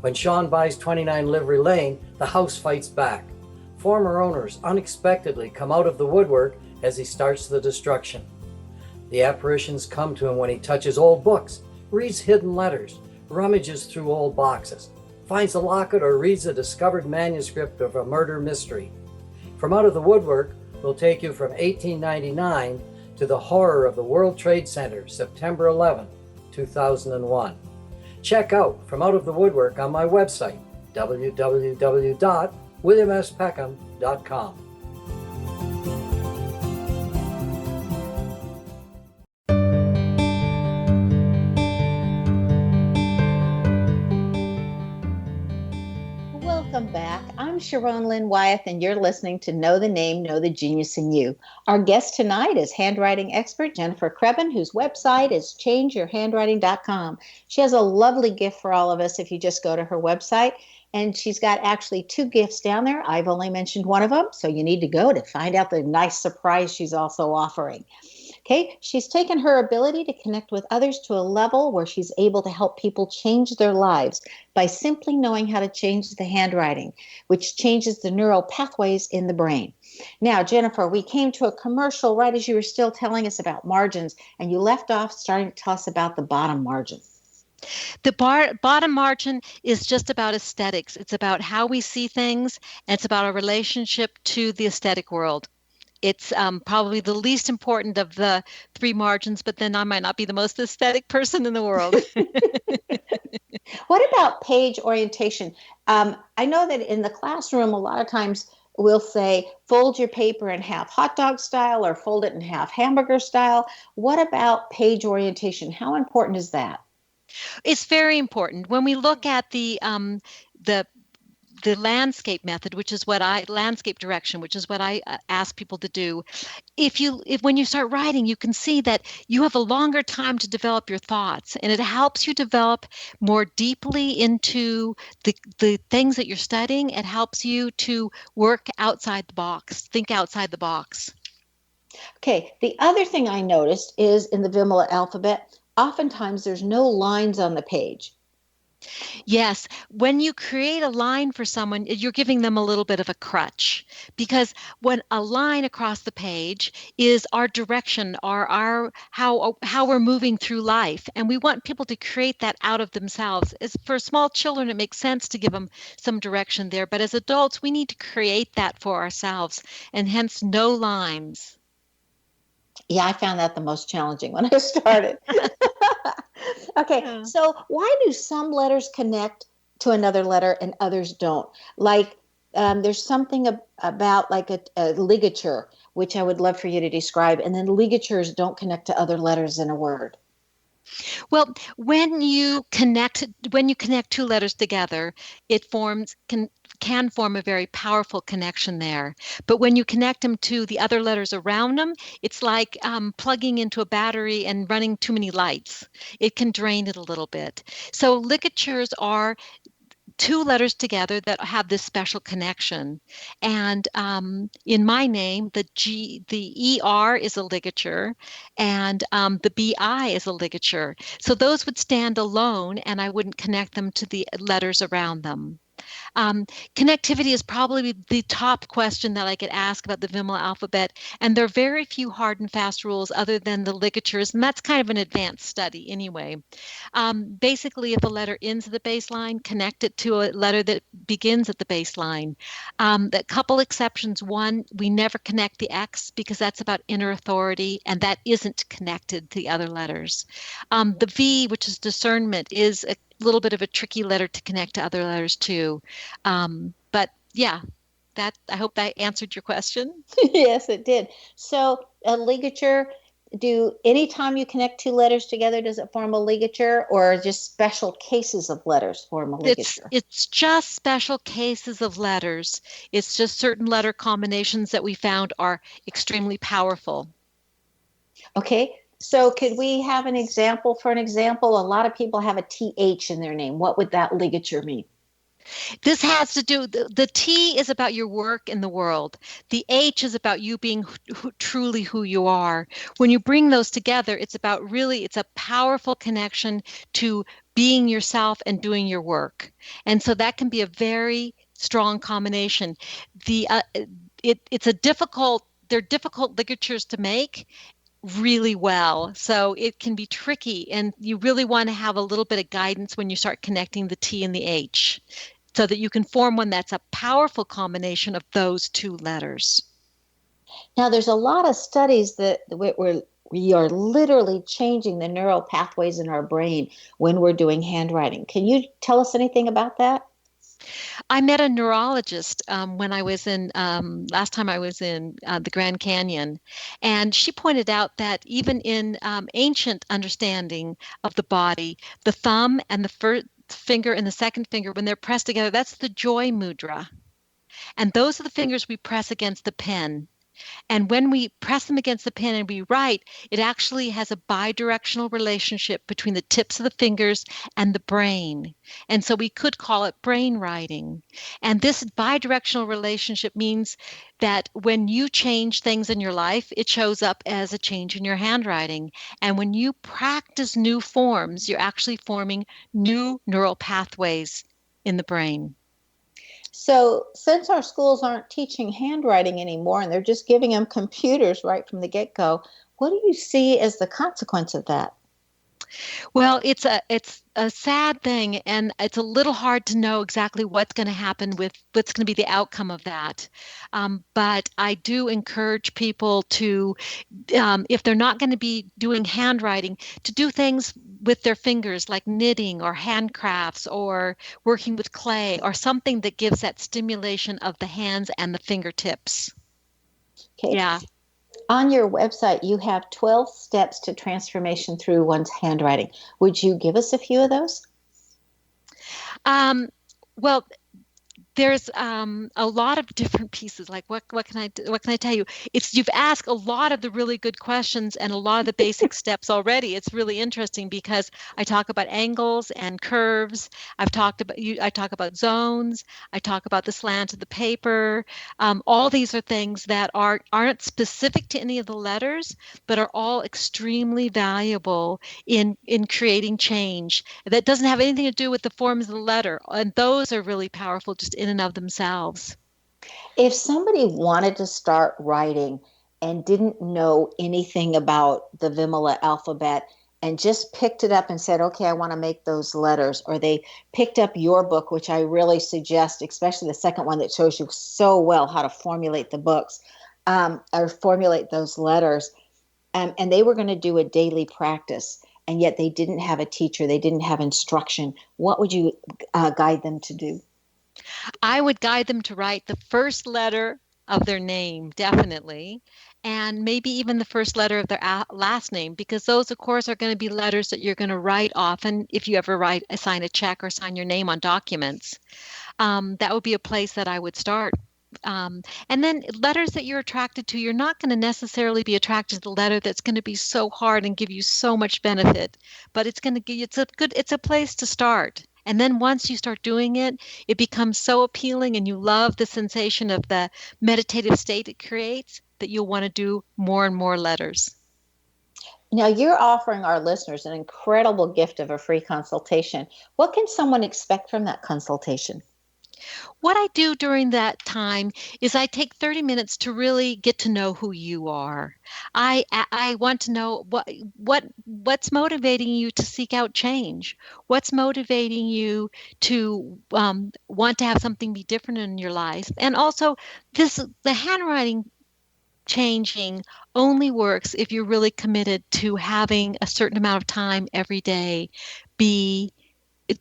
G: When Sean buys 29 Livery Lane, the house fights back. Former owners unexpectedly come out of the woodwork as he starts the destruction. The apparitions come to him when he touches old books, reads hidden letters, rummages through old boxes, finds a locket, or reads a discovered manuscript of a murder mystery. From Out of the Woodwork will take you from 1899 to the horror of the World Trade Center, September 11, 2001. Check out From Out of the Woodwork on my website, www.williamspeckham.com.
A: Welcome back. I'm Sharon Lynn Wyeth, and you're listening to Know the Name, Know the Genius in You. Our guest tonight is handwriting expert Jennifer Crebbin, whose website is changeyourhandwriting.com. She has a lovely gift for all of us if you just go to her website, and she's got actually 2 gifts down there. I've only mentioned one of them, so you need to go to find out the nice surprise she's also offering. Okay, she's taken her ability to connect with others to a level where she's able to help people change their lives by simply knowing how to change the handwriting, which changes the neural pathways in the brain. Now, Jennifer, we came to a commercial right as you were still telling us about margins, and you left off starting to tell us about the bottom margin.
B: The bottom margin is just about aesthetics. It's about how we see things, and it's about our relationship to the aesthetic world. It's probably the least important of the 3 margins, but then I might not be the most aesthetic person in the world.
A: What about page orientation? I know that in the classroom, a lot of times we'll say, fold your paper in half hot dog style or fold it in half hamburger style. What about page orientation? How important is that?
B: It's very important. When we look at the landscape method, landscape direction, which is what I ask people to do. If when you start writing, you can see that you have a longer time to develop your thoughts, and it helps you develop more deeply into the things that you're studying. It helps you to work outside the box, think outside the box.
A: Okay, the other thing I noticed is in the Vimala alphabet, oftentimes there's no lines on the page.
B: Yes, when you create a line for someone, you're giving them a little bit of a crutch, because when a line across the page is our direction, our how we're moving through life, and we want people to create that out of themselves. As for small children, it makes sense to give them some direction there, but as adults, we need to create that for ourselves, and hence no lines.
A: Yeah, I found that the most challenging when I started. Okay, yeah. So why do some letters connect to another letter and others don't? Like there's something about like a ligature, which I would love for you to describe, and then ligatures don't connect to other letters in a word.
B: Well, when you connect 2 letters together, it can form a very powerful connection there. But when you connect them to the other letters around them, it's like plugging into a battery and running too many lights. It can drain it a little bit. So ligatures are 2 letters together that have this special connection. And in my name, the ER is a ligature, and the BI is a ligature. So those would stand alone, and I wouldn't connect them to the letters around them. Connectivity is probably the top question that I get asked about the Vimala alphabet, and there are very few hard and fast rules other than the ligatures, and that's kind of an advanced study anyway. Basically, if a letter ends at the baseline, connect it to a letter that begins at the baseline. A couple exceptions. One, we never connect the X because that's about inner authority, and that isn't connected to the other letters. The V, which is discernment, is a little bit of a tricky letter to connect to other letters too. But yeah, I hope that answered your question.
A: Yes, it did. So a ligature anytime you connect two letters together, does it form a ligature, or just special cases of letters form a ligature?
B: It's just special cases of letters. It's just certain letter combinations that we found are extremely powerful.
A: Okay, so could we have an example? For an example, a lot of people have a TH in their name. What would that ligature mean?
B: This has to do, the T is about your work in the world. The H is about you being truly who you are. When you bring those together, it's a powerful connection to being yourself and doing your work. And so that can be a very strong combination. They're difficult ligatures to make really well. So it can be tricky, and you really want to have a little bit of guidance when you start connecting the T and the H, so that you can form one that's a powerful combination of those two letters.
A: Now, there's a lot of studies that we are literally changing the neural pathways in our brain when we're doing handwriting. Can you tell us anything about that?
B: I met a neurologist when I was last time I was in the Grand Canyon, and she pointed out that even in ancient understanding of the body, the thumb and the first finger and the second finger, when they're pressed together, that's the joy mudra. And those are the fingers we press against the pen. And when we press them against the pen and we write, it actually has a bidirectional relationship between the tips of the fingers and the brain. And so we could call it brain writing. And this bidirectional relationship means that when you change things in your life, it shows up as a change in your handwriting. And when you practice new forms, you're actually forming new neural pathways in the brain.
A: So since our schools aren't teaching handwriting anymore and they're just giving them computers right from the get-go, what do you see as the consequence of that?
B: Well, it's a sad thing, and it's a little hard to know exactly what's going to happen with what's going to be the outcome of that. But I do encourage people to, if they're not going to be doing handwriting, to do things with their fingers like knitting or handcrafts or working with clay or something that gives that stimulation of the hands and the fingertips.
A: Okay.
B: Yeah.
A: On your website, you have 12 steps to transformation through one's handwriting. Would you give us a few of those?
B: Well, there's a lot of different pieces. Like what can I tell you? You've asked a lot of the really good questions and a lot of the basic steps already. It's really interesting because I talk about angles and curves. I talk about zones. I talk about the slant of the paper. All these are things that aren't specific to any of the letters, but are all extremely valuable in creating change. That doesn't have anything to do with the forms of the letter, and those are really powerful just in and of themselves.
A: If somebody wanted to start writing and didn't know anything about the Vimala alphabet and just picked it up and said, okay, I want to make those letters, or they picked up your book, which I really suggest, especially the second one that shows you so well how to formulate the books, or formulate those letters, and they were going to do a daily practice, and yet they didn't have a teacher, they didn't have instruction, what would you guide them to do?
B: I would guide them to write the first letter of their name, definitely, and maybe even the first letter of their last name, because those, of course, are going to be letters that you're going to write often if you ever sign a check or sign your name on documents. That would be a place that I would start. And then letters that you're attracted to, you're not going to necessarily be attracted to the letter that's going to be so hard and give you so much benefit, but it's going to give you, it's a place to start. And then once you start doing it, it becomes so appealing and you love the sensation of the meditative state it creates that you'll want to do more and more letters.
A: Now, you're offering our listeners an incredible gift of a free consultation. What can someone expect from that consultation?
B: What I do during that time is I take 30 minutes to really get to know who you are. I want to know what's motivating you to seek out change. What's motivating you to want to have something be different in your life, and also the handwriting changing only works if you're really committed to having a certain amount of time every day be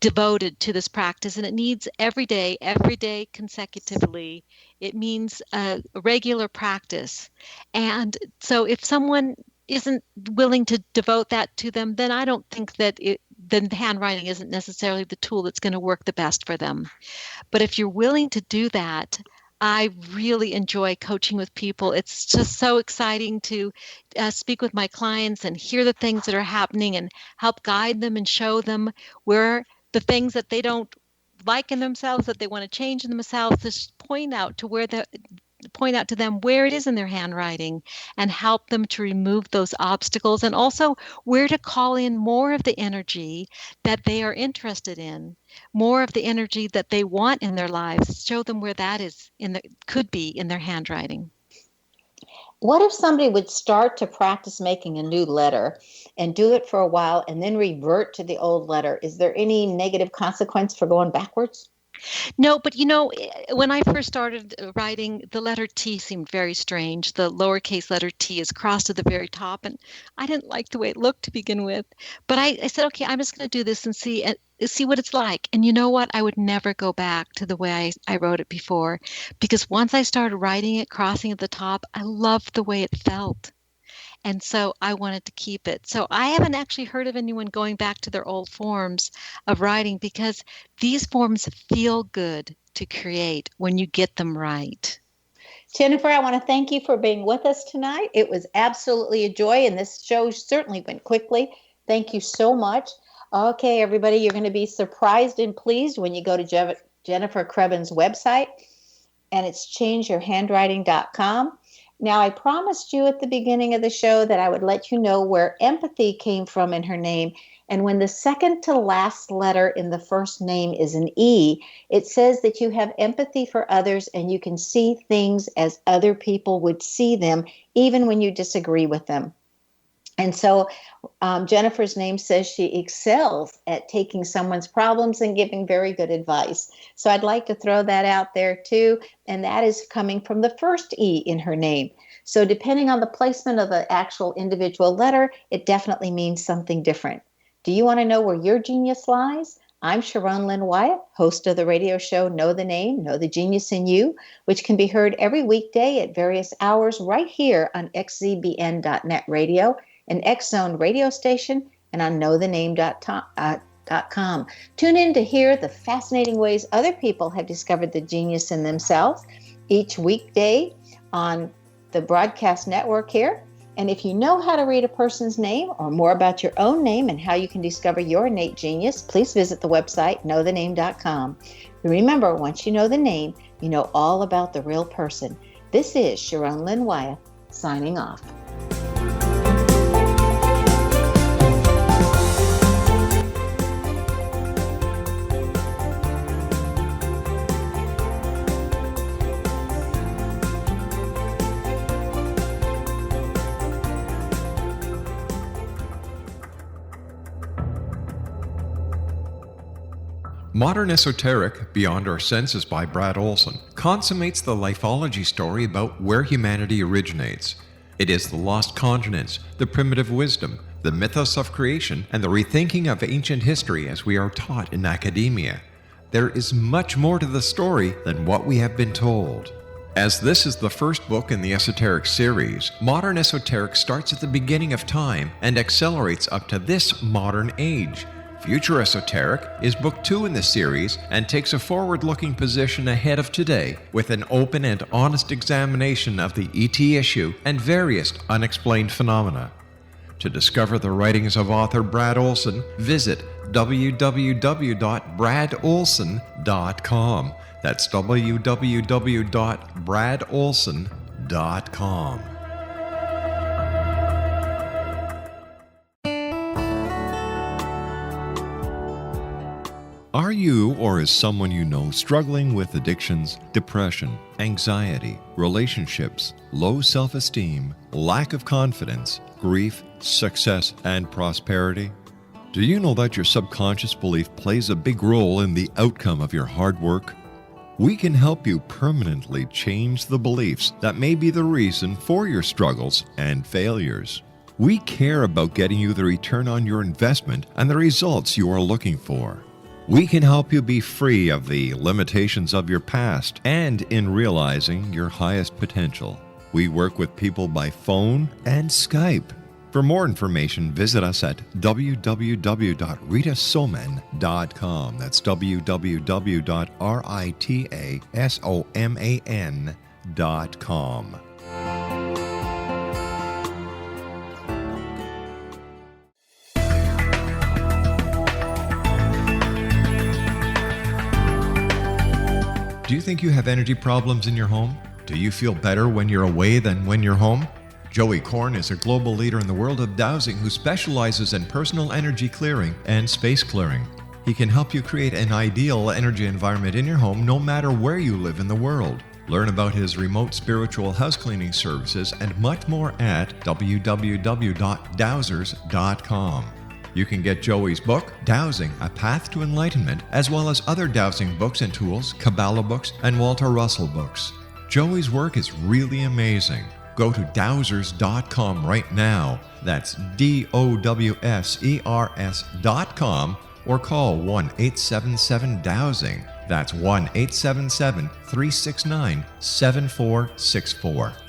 B: devoted to this practice, and it needs every day consecutively. It means a regular practice. And so if someone isn't willing to devote that to them, then I don't think that the handwriting isn't necessarily the tool that's going to work the best for them. But if you're willing to do that, I really enjoy coaching with people. It's just so exciting to speak with my clients and hear the things that are happening and help guide them and show them where the things that they don't like in themselves, that they want to change in themselves, just point out to them where it is in their handwriting and help them to remove those obstacles, and also where to call in more of the energy that they are interested in, more of the energy that they want in their lives. Show them where that is could be in their handwriting.
A: What if somebody would start to practice making a new letter and do it for a while and then revert to the old letter? Is there any negative consequence for going backwards?
B: No, but when I first started writing, the letter T seemed very strange. The lowercase letter T is crossed at the very top, and I didn't like the way it looked to begin with. But I said, okay, I'm just going to do this and see what it's like. And you know what? I would never go back to the way I wrote it before, because once I started writing it, crossing at the top, I loved the way it felt. And so I wanted to keep it. So I haven't actually heard of anyone going back to their old forms of writing, because these forms feel good to create when you get them right.
A: Jennifer, I want to thank you for being with us tonight. It was absolutely a joy, and this show certainly went quickly. Thank you so much. Okay, everybody, you're going to be surprised and pleased when you go to Jennifer Crebbin's website, and it's changeyourhandwriting.com. Now, I promised you at the beginning of the show that I would let you know where empathy came from in her name. And when the second to last letter in the first name is an E, it says that you have empathy for others and you can see things as other people would see them, even when you disagree with them. And so Jennifer's name says she excels at taking someone's problems and giving very good advice. So I'd like to throw that out there too. And that is coming from the first E in her name. So depending on the placement of the actual individual letter, it definitely means something different. Do you want to know where your genius lies? I'm Sharon Lynn Wyatt, host of the radio show Know the Name, Know the Genius in You, which can be heard every weekday at various hours right here on xzbn.net radio, an X-Zone radio station, and on knowthename.com. Tune in to hear the fascinating ways other people have discovered the genius in themselves each weekday on the broadcast network here. And if you know how to read a person's name or more about your own name and how you can discover your innate genius, please visit the website knowthename.com. Remember, once you know the name, you know all about the real person. This is Sharon Lynn Wyatt signing off.
C: Modern Esoteric, Beyond Our Senses by Brad Olson, consummates the lifeology story about where humanity originates. It is the lost continents, the primitive wisdom, the mythos of creation, and the rethinking of ancient history as we are taught in academia. There is much more to the story than what we have been told. As this is the first book in the Esoteric series, Modern Esoteric starts at the beginning of time and accelerates up to this modern age. Future Esoteric is book 2 in the series and takes a forward-looking position ahead of today with an open and honest examination of the ET issue and various unexplained phenomena. To discover the writings of author Brad Olson, visit www.bradolson.com. That's www.bradolson.com. Are you or is someone you know struggling with addictions, depression, anxiety, relationships, low self-esteem, lack of confidence, grief, success, and prosperity? Do you know that your subconscious belief plays a big role in the outcome of your hard work? We can help you permanently change the beliefs that may be the reason for your struggles and failures. We care about getting you the return on your investment and the results you are looking for. We can help you be free of the limitations of your past and in realizing your highest potential. We work with people by phone and Skype. For more information, visit us at www.ritasoman.com. That's www.ritasoman.com. Do you think you have energy problems in your home? Do you feel better when you're away than when you're home? Joey Korn is a global leader in the world of dowsing who specializes in personal energy clearing and space clearing. He can help you create an ideal energy environment in your home no matter where you live in the world. Learn about his remote spiritual house cleaning services and much more at www.dowsers.com. You can get Joey's book, Dowsing, A Path to Enlightenment, as well as other dowsing books and tools, Kabbalah books, and Walter Russell books. Joey's work is really amazing. Go to dowsers.com right now. That's DOWSERS.com or call 1-877-DOWSING. That's 1-877-369-7464.